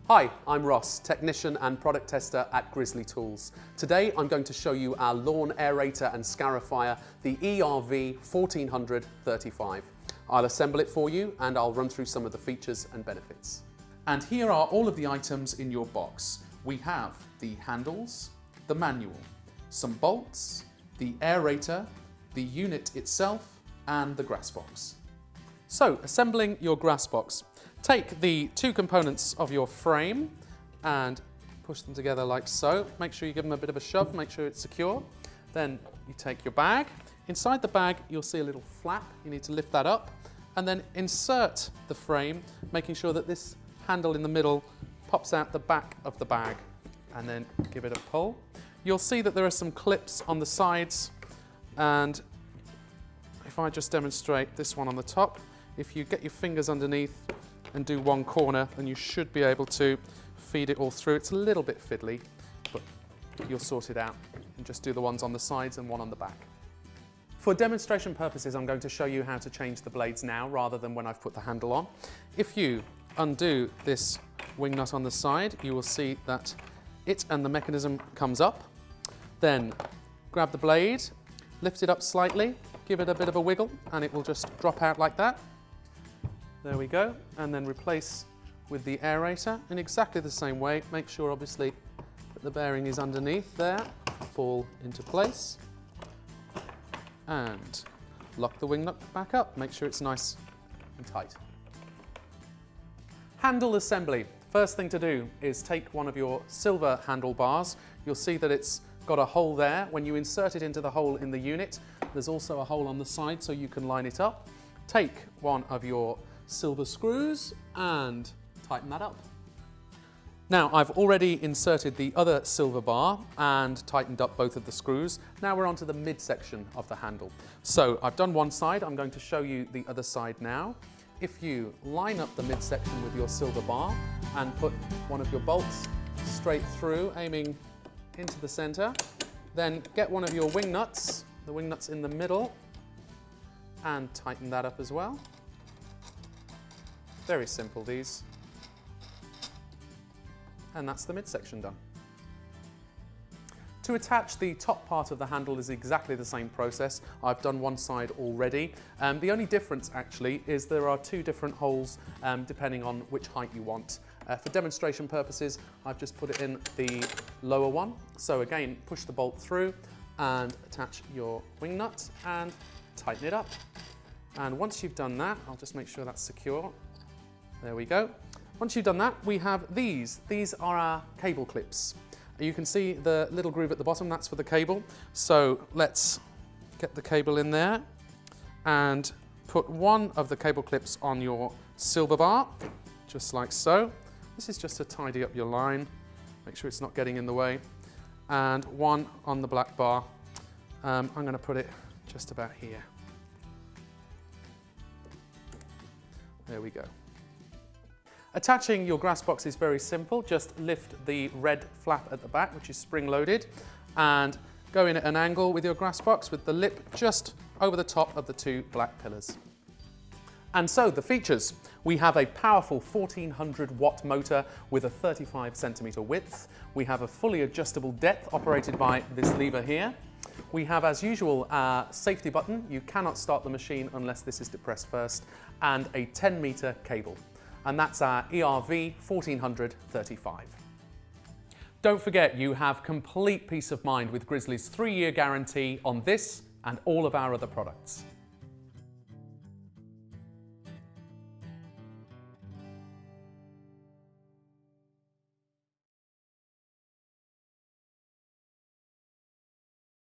Hi, I'm Ross, technician and product tester at Grizzly Tools. Today I'm going to show you our lawn aerator and scarifier, the ERV 1435. I'll assemble it for you and I'll run through some of the features and benefits. And here are all of the items in your box. We have the handles, the manual, some bolts, the aerator, the unit itself and the grass box. So, assembling your grass box. Take the two components of your frame and push them together like so. Make sure you give them a bit of a shove, make sure it's secure. Then you take your bag. Inside the bag, you'll see a little flap. You need to lift that up and then insert the frame, making sure that this handle in the middle pops out the back of the bag and then give it a pull. You'll see that there are some clips on the sides, and if I just demonstrate this one on the top, if you get your fingers underneath and do one corner, then you should be able to feed it all through. It's a little bit fiddly, but you'll sort it out. And just do the ones on the sides and one on the back. For demonstration purposes, I'm going to show you how to change the blades now rather than when I've put the handle on. If you undo this wing nut on the side, you will see that it and the mechanism comes up. Then grab the blade, lift it up slightly, give it a bit of a wiggle, and it will just drop out like that. There we go, and then replace with the aerator in exactly the same way. Make sure obviously that the bearing is underneath there, fall into place, and lock the wing nut back up. Make sure it's nice and tight. Handle assembly. First thing to do is take one of your silver handlebars. You'll see that it's got a hole there. When you insert it into the hole in the unit, there's also a hole on the side so you can line it up. Take one of your silver screws and tighten that up. Now I've already inserted the other silver bar and tightened up both of the screws. Now we're onto the midsection of the handle. So I've done one side, I'm going to show you the other side now. If you line up the midsection with your silver bar and put one of your bolts straight through, aiming into the center, then get one of your wing nuts, the wing nuts in the middle, and tighten that up as well. Very simple, these. And that's the midsection done. To attach the top part of the handle is exactly the same process. I've done one side already. The only difference actually is there are two different holes depending on which height you want. For demonstration purposes, I've just put it in the lower one. So again, push the bolt through and attach your wing nut and tighten it up. And once you've done that, I'll just make sure that's secure. There we go. Once you've done that, we have these. These are our cable clips. You can see the little groove at the bottom, that's for the cable. So let's get the cable in there and put one of the cable clips on your silver bar, just like so. This is just to tidy up your line, make sure it's not getting in the way. And one on the black bar. I'm going to put it just about here. There we go. Attaching your grass box is very simple. Just lift the red flap at the back, which is spring-loaded, and go in at an angle with your grass box with the lip just over the top of the two black pillars. And so the features. We have a powerful 1400 watt motor with a 35 centimeter width. We have a fully adjustable depth operated by this lever here. We have, as usual, a safety button. You cannot start the machine unless this is depressed first, and a 10-meter cable. And that's our ERV 1435. Don't forget, you have complete peace of mind with Grizzly's 3-year guarantee on this and all of our other products.